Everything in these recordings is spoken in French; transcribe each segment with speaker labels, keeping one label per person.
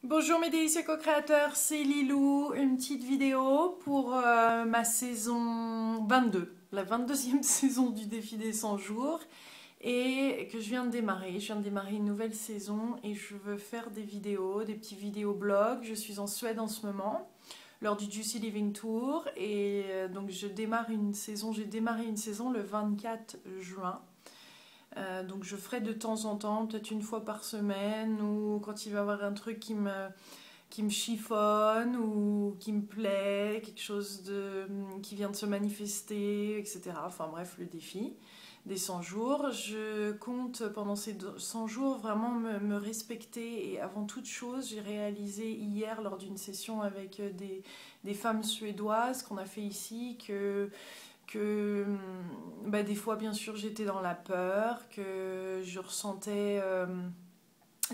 Speaker 1: Bonjour mes délicieux co-créateurs, c'est Lilou, une petite vidéo pour ma saison 22, la 22e saison du défi des 100 jours et que je viens de démarrer. Je viens de démarrer une nouvelle saison et je veux faire des vidéos, des petits vidéos blogs. Je suis en Suède en ce moment lors du Juicy Living Tour et donc j'ai démarré une saison le 24 juin. Donc je ferai de temps en temps, peut-être une fois par semaine, ou quand il va y avoir un truc qui me chiffonne ou qui me plaît, quelque chose qui vient de se manifester, etc. Enfin bref, le défi des 100 jours. Je compte pendant ces 100 jours vraiment me respecter et avant toute chose, j'ai réalisé hier lors d'une session avec des femmes suédoises qu'on a fait ici que bah, des fois bien sûr j'étais dans la peur, que je ressentais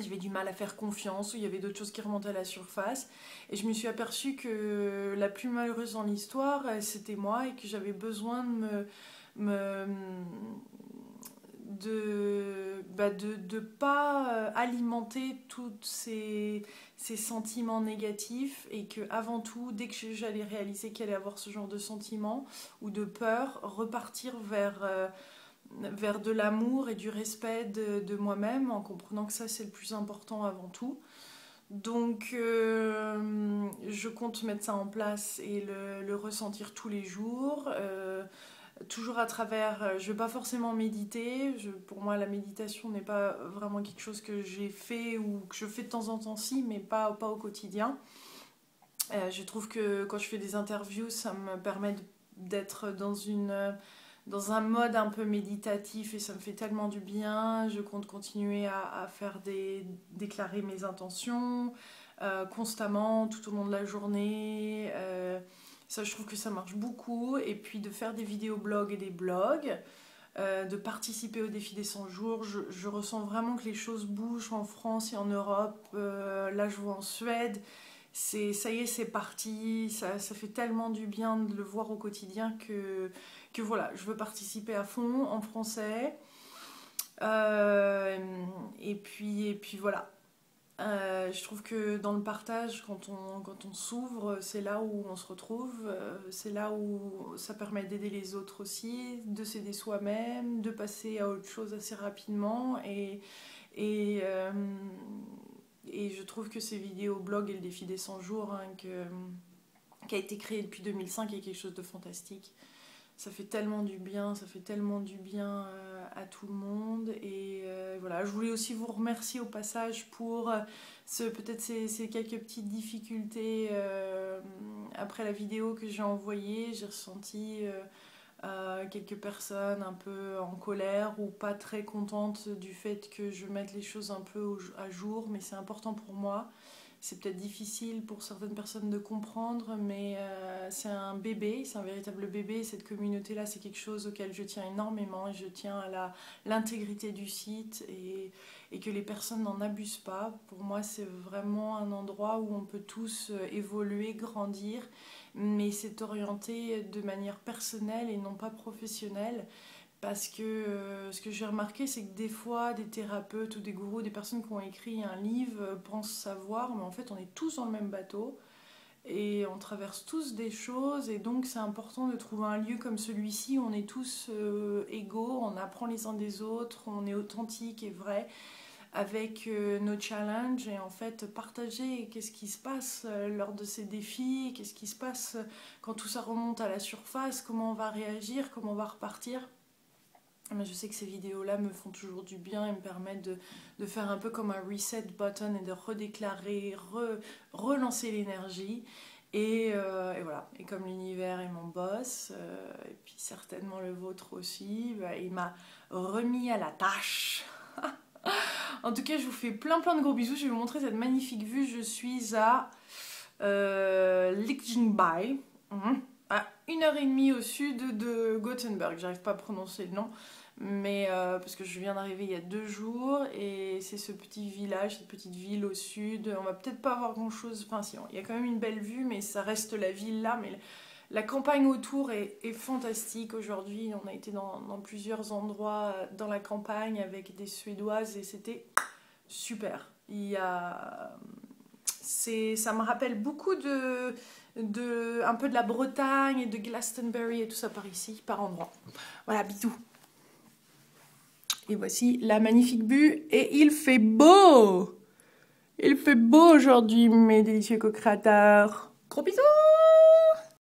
Speaker 1: j'avais du mal à faire confiance, ou il y avait d'autres choses qui remontaient à la surface. Et je me suis aperçue que la plus malheureuse dans l'histoire, c'était moi, et que j'avais besoin me de pas alimenter tous ces sentiments négatifs, et que avant tout, dès que j'allais réaliser qu'il allait avoir ce genre de sentiments ou de peur, repartir vers de l'amour et du respect de moi-même, en comprenant que ça c'est le plus important avant tout. Donc je compte mettre ça en place et le ressentir tous les jours, toujours à travers, je ne vais pas forcément méditer, pour moi la méditation n'est pas vraiment quelque chose que j'ai fait ou que je fais de temps en temps si, mais pas au quotidien. Je trouve que quand je fais des interviews, ça me permet d'être dans un mode un peu méditatif et ça me fait tellement du bien. Je compte continuer à faire déclarer mes intentions constamment tout au long de la journée. Ça, je trouve que ça marche beaucoup. Et puis de faire des vidéos blogs et des blogs, de participer au défi des 100 jours. Je ressens vraiment que les choses bougent en France et en Europe. Là, je vois en Suède. Ça y est, c'est parti, ça fait tellement du bien de le voir au quotidien que voilà, je veux participer à fond en français. Euh, et puis voilà. Je trouve que dans le partage, quand on s'ouvre, c'est là où on se retrouve, c'est là où ça permet d'aider les autres aussi, de s'aider soi-même, de passer à autre chose assez rapidement. Et, euh, et je trouve que ces vidéos blog et le défi des 100 jours qui a été créé depuis 2005 est quelque chose de fantastique. Ça fait tellement du bien, ça fait tellement du bien à tout le monde. Et voilà, je voulais aussi vous remercier au passage pour peut-être ces quelques petites difficultés après la vidéo que j'ai envoyée. J'ai ressenti quelques personnes un peu en colère ou pas très contentes du fait que je mette les choses un peu à jour, mais c'est important pour moi. C'est peut-être difficile pour certaines personnes de comprendre, mais c'est un bébé, c'est un véritable bébé. Cette communauté-là, c'est quelque chose auquel je tiens énormément. Et je tiens à l'intégrité du site et que les personnes n'en abusent pas. Pour moi, c'est vraiment un endroit où on peut tous évoluer, grandir, mais c'est orienté de manière personnelle et non pas professionnelle. Parce que ce que j'ai remarqué, c'est que des fois, des thérapeutes ou des gourous, des personnes qui ont écrit un livre pensent savoir, mais en fait, on est tous dans le même bateau et on traverse tous des choses. Et donc, c'est important de trouver un lieu comme celui-ci où on est tous égaux, on apprend les uns des autres, on est authentique et vrai avec nos challenges et en fait partager qu'est-ce qui se passe lors de ces défis, qu'est-ce qui se passe quand tout ça remonte à la surface, comment on va réagir, comment on va repartir. Mais je sais que ces vidéos-là me font toujours du bien et me permettent de faire un peu comme un reset button et de redéclarer, relancer l'énergie. Et voilà. Et comme l'univers est mon boss, et puis certainement le vôtre aussi, bah, il m'a remis à la tâche. En tout cas, je vous fais plein plein de gros bisous. Je vais vous montrer cette magnifique vue. Je suis à Lichtenberg, à 1h30 au sud de Gothenburg. J'arrive pas à prononcer le nom, mais parce que je viens d'arriver il y a 2 jours et c'est ce petit village, cette petite ville au sud. On va peut-être pas avoir grand chose, enfin si, il y a quand même une belle vue, mais ça reste la ville là. Mais la campagne autour est fantastique. Aujourd'hui, on a été dans plusieurs endroits dans la campagne avec des Suédoises et c'était super. Ça me rappelle beaucoup un peu de la Bretagne et de Glastonbury et tout ça par ici, par endroits. Voilà, bisous. Et voici la magnifique vue et il fait beau! Il fait beau aujourd'hui, mes délicieux co-créateurs. Gros bisous!